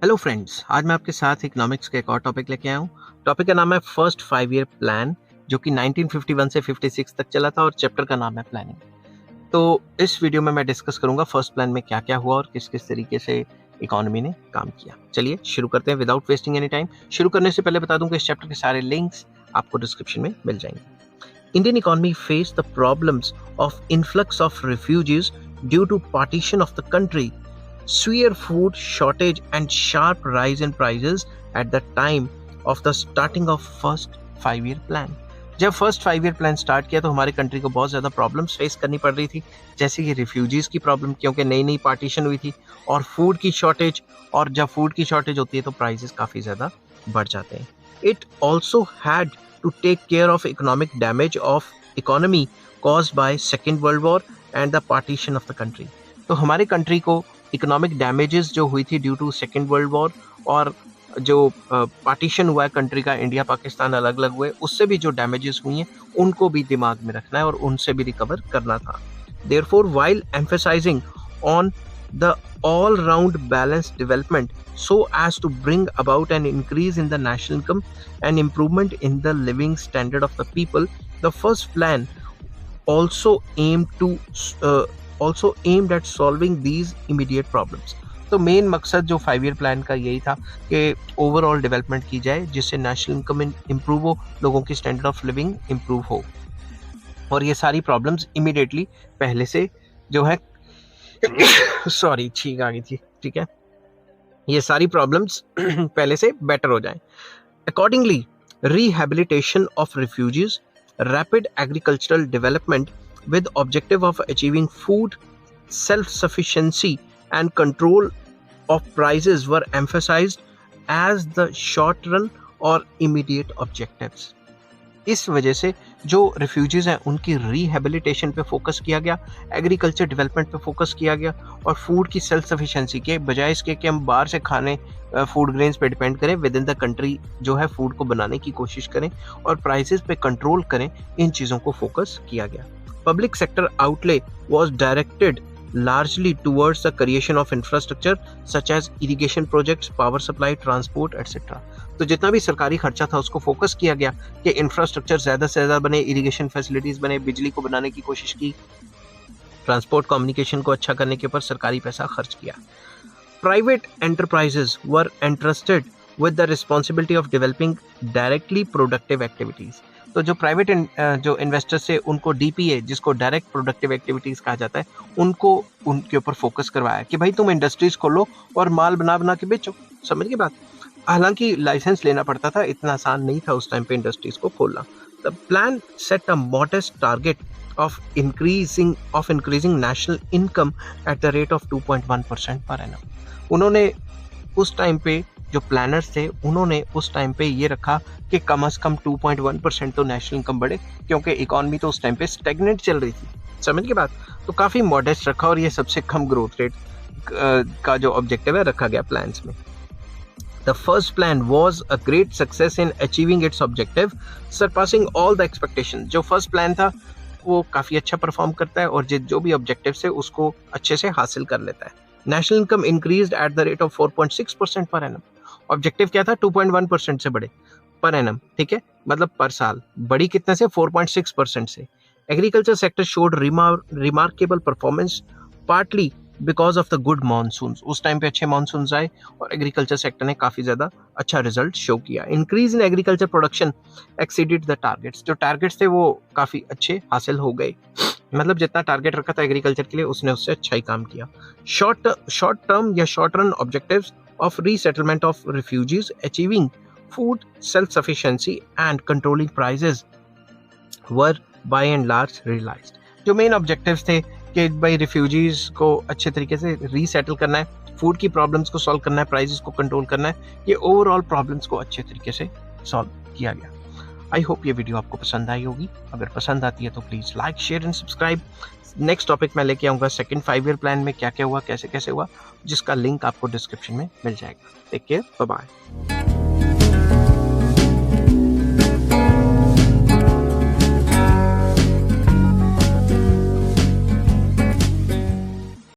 Hello friends, आज मैं आपके साथ इकोनॉमिक्स का एक और टॉपिक लेके आया हूँ। टॉपिक का नाम है फर्स्ट 5 ईयर प्लान, जो कि 1951 से 56 तक चला था और चैप्टर का नाम है प्लानिंग। तो इस वीडियो में मैं डिस्कस करूंगा फर्स्ट प्लान में क्या क्या हुआ और किस किस तरीके से इकोनॉमी ने काम किया। चलिए शुरू करते हैं विदाउट वेस्टिंग एनी टाइम। शुरू करने से पहले बता दूं कि इस चैप्टर के सारे लिंक्स आपको डिस्क्रिप्शन में मिल जाएंगे। Indian economy face the problems of influx of refugees due to partition of the country, severe food shortage and sharp rise in prices at the time of the starting of first 5 year plan। जब first 5 year plan start किया तो हमारे country को बहुत ज़्यादा problems face करनी पड़ रही थी, जैसे कि रिफ्यूजीज़ की प्रॉब्लम, क्योंकि नई नई पार्टीशन हुई थी, और फूड की शॉर्टेज। और जब फूड की शॉर्टेज होती है तो प्राइसेस काफ़ी ज़्यादा बढ़ जाते हैं। It also had to take care of economic damage of economy caused by second world war and the partition of the country. तो हमारे कंट्री को इकोनॉमिक डैमेजेस जो हुई थी due to second world war, और जो पार्टीशन हुआ है कंट्री का, इंडिया पाकिस्तान अलग अलग हुए, उससे भी जो डैमेजेस हुई हैं उनको भी दिमाग में रखना है और उनसे भी रिकवर करना था। Therefore while emphasising on the all round balance development so as to bring about an increase in the national income and improvement in the living standard of the people, the first plan also aimed at solving these immediate problems। तो main मकसद जो 5 year plan का यही था कि overall development की जाए, जिससे नेशनल इनकम इम्प्रूव हो, लोगों की स्टैंडर्ड ऑफ लिविंग इम्प्रूव हो, और ये सारी प्रॉब्लम्स इमीडिएटली पहले से जो है सॉरी छींक आ गई थी, ठीक है, ये सारी प्रॉब्लम्स पहले से बेटर हो जाएं। Accordingly, rehabilitation of refugees, rapid agricultural development with objective of achieving food self-sufficiency and control of prices were emphasized as the short-run or immediate objectives। इस वजह से जो रिफ्यूजीज हैं उनकी रिहेबिलिटेशन पे फोकस किया गया, एग्रीकल्चर डेवलपमेंट पे फोकस किया गया, और फूड की सेल्फ सफिशिएंसी के बजाय इसके कि हम बाहर से खाने फूड ग्रेन्स पे डिपेंड करें, विद इन द कंट्री जो है फूड को बनाने की कोशिश करें और प्राइसेस पे कंट्रोल करें, इन चीज़ों को फोकस किया गया। Public sector outlay was directed largely towards the creation of infrastructure such as irrigation projects, power supply, transport, etc। तो जितना भी सरकारी खर्चा था उसको फोकस किया गया कि इंफ्रास्ट्रक्चर ज़्यादा से ज़्यादा बने, इरिगेशन फैसिलिटीज़ बने, बिजली को बनाने की कोशिश की, ट्रांसपोर्ट कम्युनिकेशन को अच्छा करने के ऊपर सरकारी पैसा खर्च किया। Private enterprises were entrusted with the responsibility of developing directly productive activities. तो जो प्राइवेट जो इन्वेस्टर्स से उनको डीपीए, जिसको डायरेक्ट प्रोडक्टिव एक्टिविटीज़ कहा जाता है, उनको उनके ऊपर फोकस करवाया कि भाई तुम इंडस्ट्रीज खोलो और माल बना बना के बेचो। समझ गए बात? हालांकि लाइसेंस लेना पड़ता था, इतना आसान नहीं था उस टाइम पे इंडस्ट्रीज को खोलना। The plan set a modest target of increasing national income at the rate of 2.1% per annum। उन्होंने उस टाइम पे जो प्लानर्स थे उन्होंने उस टाइम पे ये रखा कि कम से कम 2.1% तो नेशनल इनकम बढ़े, क्योंकि इकोनॉमी तो उस टाइम पे स्टैग्नेंट चल रही थी। समझ के बात? तो काफ़ी मॉडेस्ट रखा, और ये सबसे कम ग्रोथ रेट का जो ऑब्जेक्टिव है रखा गया प्लान्स में। The first plan was a great success in achieving its objective, surpassing all the expectations। जो फर्स्ट प्लान था वो काफ़ी अच्छा परफॉर्म करता है और जो भी ऑब्जेक्टिव है उसको अच्छे से हासिल कर लेता है। National income increased at the rate of 4.6% per annum. Objective क्या था? 2.1% से बढ़े पर एनम, ठीक है, मतलब पर साल। बड़ी कितने से? 4.6% से। Agriculture sector showed remarkable performance partly because of the good monsoons. उस टाइम पे अच्छे मानसून्स आए और एग्रीकल्चर सेक्टर ने काफ़ी ज़्यादा अच्छा रिजल्ट शो किया। Increase in agriculture production exceeded the targets. जो टारगेट्स थे वो काफ़ी अच्छे हासिल हो गए, मतलब जितना टारगेट रखा था एग्रीकल्चर के लिए उसने उससे अच्छा ही काम किया। शॉर्ट टर्म या short run objectives of resettlement of refugees, achieving food self sufficiency and controlling prices were by and large realised. जो मेन ऑब्जेक्टिव्स थे कि भाई रिफ्यूजीज को अच्छे तरीके से रीसेटल करना है, फूड की प्रॉब्लम्स को सॉल्व करना है, प्राइसेस को कंट्रोल करना है, ये ओवरऑल प्रॉब्लम्स को अच्छे तरीके से सॉल्व किया गया। आई होप ये वीडियो आपको पसंद आई होगी। अगर पसंद आती है तो please like, share and subscribe. Next topic मैं लेके आऊँगा सेकंड 5 ईयर प्लान में क्या क्या हुआ, कैसे कैसे हुआ, जिसका लिंक आपको डिस्क्रिप्शन में मिल जाएगा। Take care, bye bye.